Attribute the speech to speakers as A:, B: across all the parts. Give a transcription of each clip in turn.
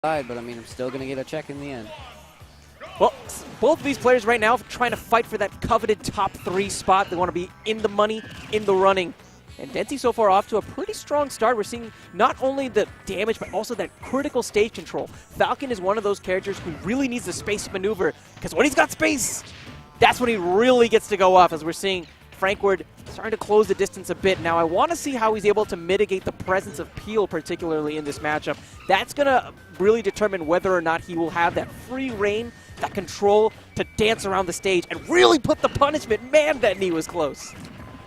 A: side, but I mean, I'm still going to get a check in the end.
B: Well, both of these players right now trying to fight for that coveted top 3 spot. They want to be in the money, in the running. And Denti so far off to a pretty strong start. We're seeing not only the damage, but also that critical stage control. Falcon is one of those characters who really needs the space maneuver, because when he's got space, that's when he really gets to go off, as we're seeing Frankward starting to close the distance a bit. Now, I want to see how he's able to mitigate the presence of Peel, particularly in this matchup. That's going to really determine whether or not he will have that free reign, that control to dance around the stage and really put the punishment. Man, that knee was close.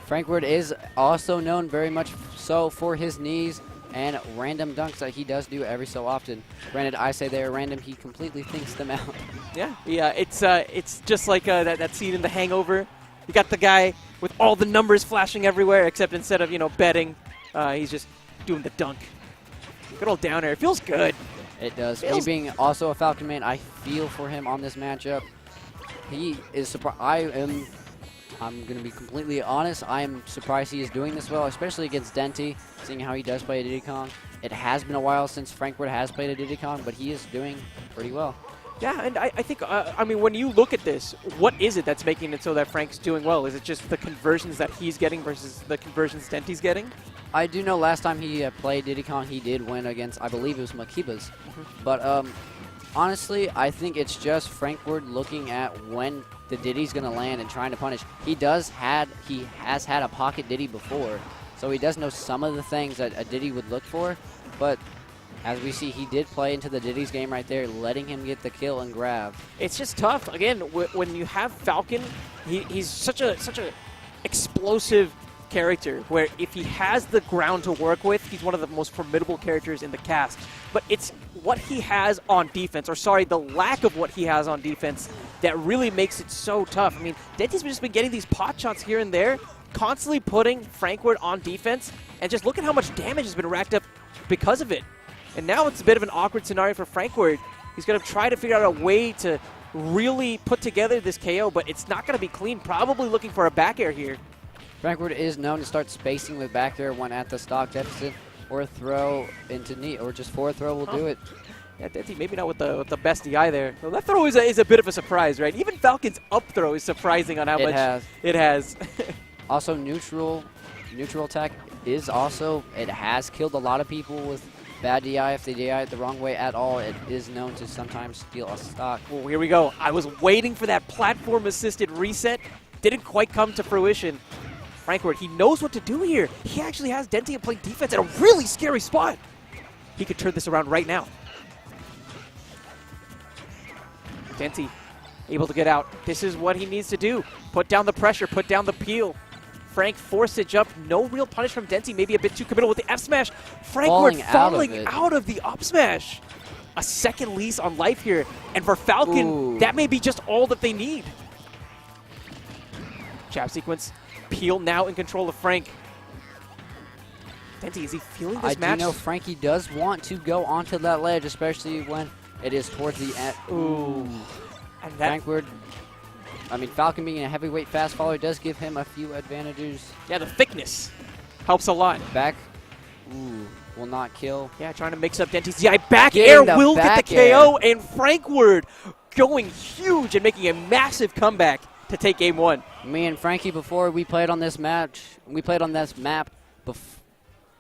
A: Frankward is also known very much so for his knees and random dunks that he does do every so often. Granted, I say they're random. He completely thinks them out.
B: Yeah, it's just like that scene in The Hangover. You got the guy with all the numbers flashing everywhere, except instead of, betting, he's just doing the dunk. Good old down air. It feels good.
A: It does. Me being also a Falcon man, I feel for him on this matchup. He is surprised. I'm going to be completely honest. I am surprised he is doing this well, especially against Denti, seeing how he does play a Diddy Kong. It has been a while since Frankward has played a Diddy Kong, but he is doing pretty well.
B: Yeah, and I think, when you look at this, what is it that's making it so that Frank's doing well? Is it just the conversions that he's getting versus the conversions Denti's getting?
A: I do know last time he played Diddy Kong, he did win against, I believe it was Makiba's. But honestly, I think it's just Frankward looking at when the Diddy's going to land and trying to punish. He has had a pocket Diddy before, so he does know some of the things that a Diddy would look for. But as we see, he did play into the Diddy's game right there, letting him get the kill and grab.
B: It's just tough. Again, when you have Falcon, he's such a explosive character where if he has the ground to work with, he's one of the most formidable characters in the cast. But it's what he has on defense, or sorry, the lack of what he has on defense, that really makes it so tough. I mean, Denti's just been getting these pot shots here and there, constantly putting Frankward on defense, and just look at how much damage has been racked up because of it. And now it's a bit of an awkward scenario for Frankward. He's going to try to figure out a way to really put together this KO, but it's not going to be clean. Probably looking for a back air here.
A: Frankward is known to start spacing with back air when at the stock deficit, or a throw into knee, or just forward throw will do it.
B: Yeah, Denti maybe not with the best DI there. Well, that throw is a bit of a surprise, right? Even Falcon's up throw is surprising on how much it has.
A: Also, neutral attack is also, it has killed a lot of people with bad DI. If they DI it the wrong way at all, it is known to sometimes steal a stock.
B: Well, here we go. I was waiting for that platform-assisted reset. Didn't quite come to fruition. Frankward, he knows what to do here. He actually has Denti playing defense at a really scary spot. He could turn this around right now. Denti able to get out. This is what he needs to do. Put down the pressure, put down the peel. Frank forced to jump. No real punish from Denti. Maybe a bit too committal with the F smash. Frankward falling out of the up smash. A second lease on life here. And for Falcon, that may be just all that they need. Jab sequence. Peel now in control of Frank. Denti, is he feeling this match?
A: I do know Frankie does want to go onto that ledge, especially when it is towards the end.
B: Ooh. And
A: Frankward, Falcon being a heavyweight fast follower does give him a few advantages.
B: Yeah, the thickness helps a lot.
A: Back, will not kill.
B: Yeah, trying to mix up Denti's DI. Back air will get the KO, and Frankward going huge and making a massive comeback to take game 1.
A: Me and Frankie, before we played on this map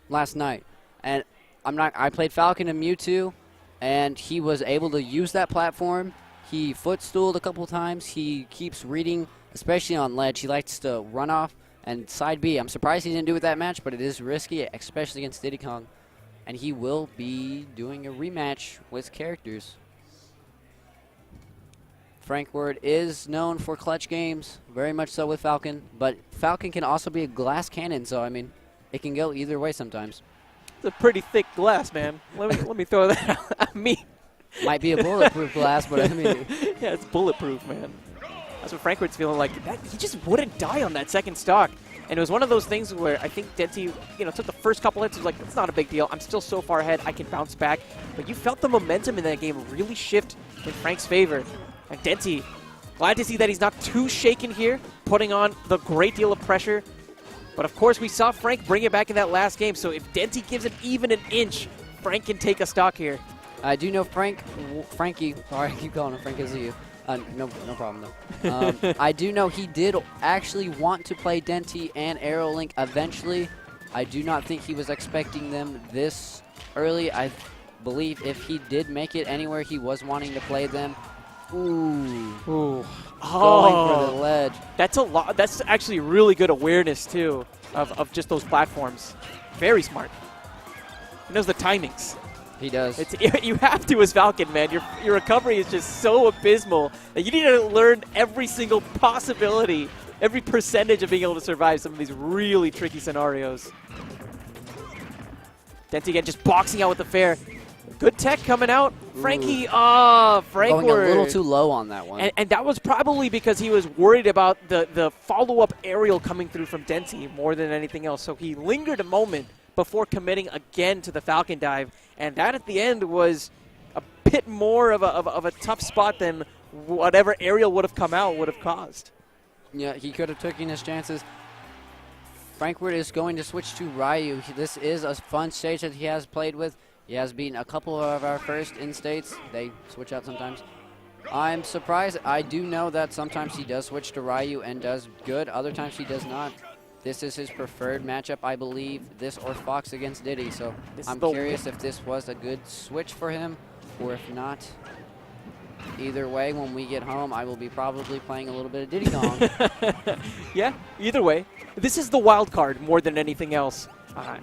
A: last night, and I played Falcon and Mewtwo, and he was able to use that platform. He footstooled a couple times. He keeps reading, especially on ledge. He likes to run off and side B. I'm surprised he didn't do it that match, but it is risky, especially against Diddy Kong. And he will be doing a rematch with characters. Frankward is known for clutch games, very much so with Falcon, but Falcon can also be a glass cannon, so it can go either way sometimes.
B: It's a pretty thick glass, man. Let me throw that out.
A: Might be a bulletproof glass, but
B: yeah, it's bulletproof, man. That's what Frankward's feeling like. He just wouldn't die on that second stock. And it was one of those things where I think Denti, took the first couple hits. He was like, it's not a big deal. I'm still so far ahead. I can bounce back. But you felt the momentum in that game really shift in Frank's favor. And Denti, glad to see that he's not too shaken here, putting on the great deal of pressure. But of course, we saw Frank bring it back in that last game. So if Denti gives it even an inch, Frank can take a stock here.
A: I do know Frankie, sorry, I keep calling him Frank as you. No problem though. I do know he did actually want to play Denti and Aerolink eventually. I do not think he was expecting them this early. I believe if he did make it anywhere, he was wanting to play them. Ooh.
B: Ooh.
A: Going for the ledge.
B: That's a lot. That's actually really good awareness too of just those platforms. Very smart. He knows the timings.
A: He does.
B: You have to as Falcon, man. Your recovery is just so abysmal that you need to learn every single possibility, every percentage of being able to survive some of these really tricky scenarios. Denti again just boxing out with the fair. Good tech coming out. Frankie, Frankward.
A: Going a little too low on that one.
B: And that was probably because he was worried about the follow-up aerial coming through from Denti more than anything else. So he lingered a moment before committing again to the Falcon dive. And that at the end was a bit more of a tough spot than whatever aerial would have come out would have caused.
A: Yeah, he could have taken his chances. Frankward is going to switch to Ryu. This is a fun stage that he has played with. He has beaten a couple of our first in-states. They switch out sometimes. I'm surprised. I do know that sometimes he does switch to Ryu and does good. Other times he does not. This is his preferred matchup, I believe. This or Fox against Diddy. So I'm curious if this was a good switch for him or if not. Either way, when we get home, I will be probably playing a little bit of Diddy Kong.
B: Yeah, either way. This is the wild card more than anything else.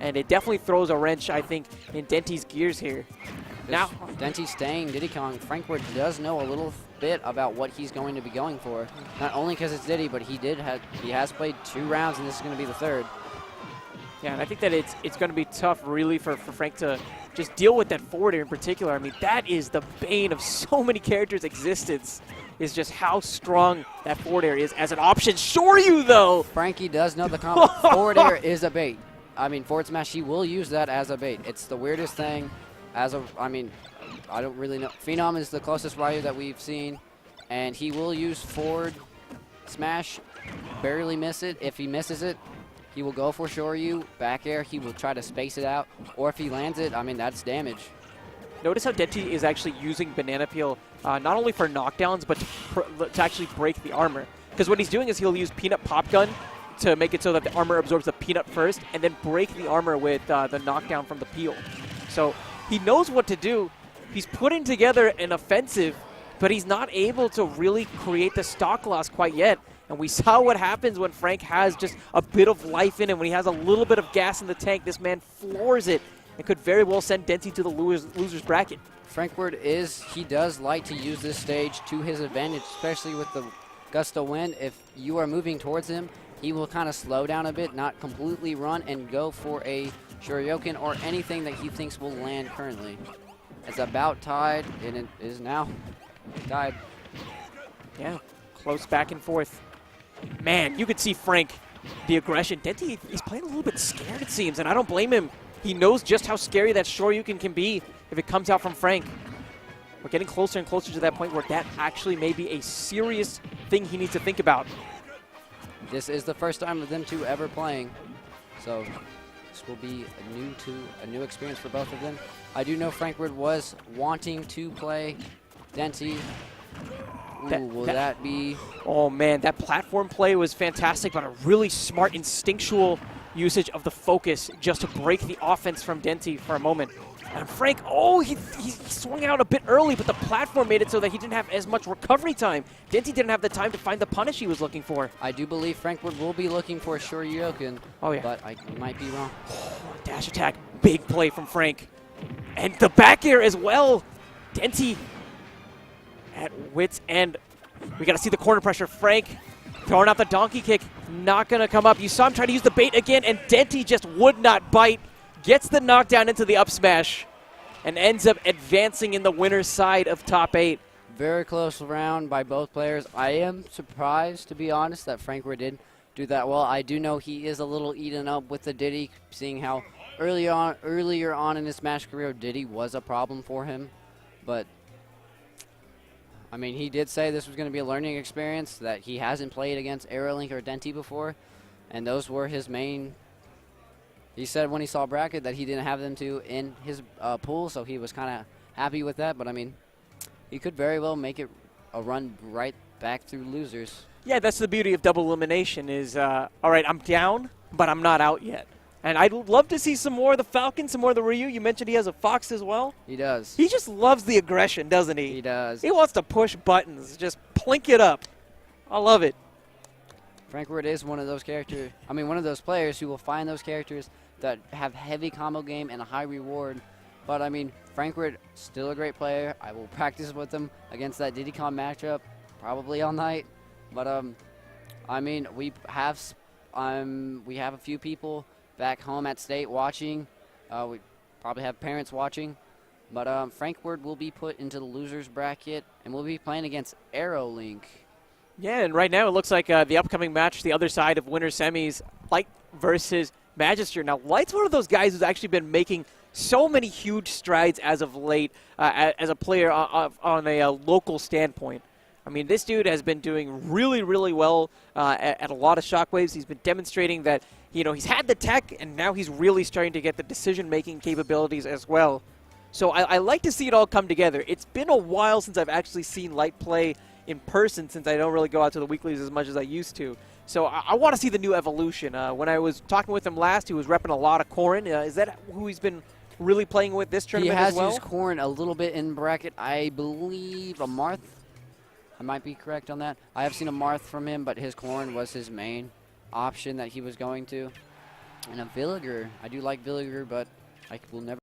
B: And it definitely throws a wrench, I think, in Denti's gears here. Now,
A: Denti's staying Diddy Kong. Frankward does know a little bit about what he's going to be going for. Not only because it's Diddy, but he has played 2 rounds, and this is going to be the 3rd.
B: Yeah, and I think that it's going to be tough, really, for Frank to just deal with that forward air in particular. I mean, that is the bane of so many characters' existence, is just how strong that forward air is as an option. Shoryu, though!
A: Frankie does know the forward air is a bait. I mean, forward smash, he will use that as a bait. It's the weirdest thing. I don't really know. Phenom is the closest Ryu that we've seen, and he will use forward smash, barely miss it. If he misses it, he will go for Shoryu. Back air, he will try to space it out, or if he lands it, I mean, that's damage.
B: Notice how Denti is actually using Banana Peel not only for knockdowns, but to actually break the armor. Because what he's doing is he'll use Peanut Pop Gun to make it so that the armor absorbs the peanut first, and then break the armor with the knockdown from the peel. So he knows what to do. He's putting together an offensive, but he's not able to really create the stock loss quite yet. And we saw what happens when Frank has just a bit of life in him. When he has a little bit of gas in the tank, this man floors it and could very well send Denti to the loser's bracket.
A: Frankward he does like to use this stage to his advantage, especially with the gust of wind. If you are moving towards him, he will kind of slow down a bit, not completely run, and go for a Shoryuken or anything that he thinks will land currently. It's about tied, and it is now tied.
B: Yeah, close back and forth. Man, you could see Frank, the aggression. Denti, he's playing a little bit scared, it seems, and I don't blame him. He knows just how scary that Shoryuken can be if it comes out from Frank. We're getting closer and closer to that point where that actually may be a serious thing he needs to think about.
A: This is the first time of them 2 ever playing, so this will be a new experience for both of them. I do know Frankward was wanting to play Denti. Will that be?
B: Oh man, that platform play was fantastic, but a really smart instinctual usage of the focus just to break the offense from Denti for a moment. And Frank, he swung out a bit early, but the platform made it so that he didn't have as much recovery time. Denti didn't have the time to find the punish he was looking for.
A: I do believe Frankward will be looking for Shoryuken.
B: Oh yeah.
A: But I might be wrong.
B: Dash attack, big play from Frank. And the back air as well. Denti at wit's end. We got to see the corner pressure. Frank throwing out the donkey kick. Not going to come up. You saw him try to use the bait again, and Denti just would not bite. Gets the knockdown into the up smash and ends up advancing in the winner's side of top 8.
A: Very close round by both players. I am surprised, to be honest, that Frankward did do that well. I do know he is a little eaten up with the Diddy, seeing how earlier on in his Smash career, Diddy was a problem for him. But, I mean, he did say this was going to be a learning experience, that he hasn't played against Aerolink or Denti before, and those were his main. He said when he saw bracket that he didn't have them 2 in his pool, so he was kind of happy with that. But, I mean, he could very well make it a run right back through losers.
B: Yeah, that's the beauty of double elimination is, all right, I'm down, but I'm not out yet. And I'd love to see some more of the Falcon, some more of the Ryu. You mentioned he has a Fox as well.
A: He does.
B: He just loves the aggression, doesn't he?
A: He does.
B: He wants to push buttons, just plink it up. I love it.
A: Frankward is one of those characters, one of those players who will find those characters that have heavy combo game and a high reward. But, Frankward, still a great player. I will practice with him against that Diddy Con matchup probably all night. But, we have a few people back home at state watching. We probably have parents watching. But Frankward will be put into the losers bracket, and we'll be playing against AeroLink.
B: Yeah, and right now it looks like the upcoming match, the other side of winner semis, Light versus Magister. Now, Light's one of those guys who's actually been making so many huge strides as of late as a player on a local standpoint. This dude has been doing really, really well at a lot of shockwaves. He's been demonstrating that, he's had the tech, and now he's really starting to get the decision-making capabilities as well. So I like to see it all come together. It's been a while since I've actually seen Light play in person, since I don't really go out to the weeklies as much as I used to. So I want to see the new evolution. When I was talking with him last, he was repping a lot of Corrin. Is that who he's been really playing with this tournament as well?
A: He has used Corrin a little bit in bracket. I believe a Marth. I might be correct on that. I have seen a Marth from him, but his Corrin was his main option that he was going to. And a Villiger. I do like Villiger, but I will never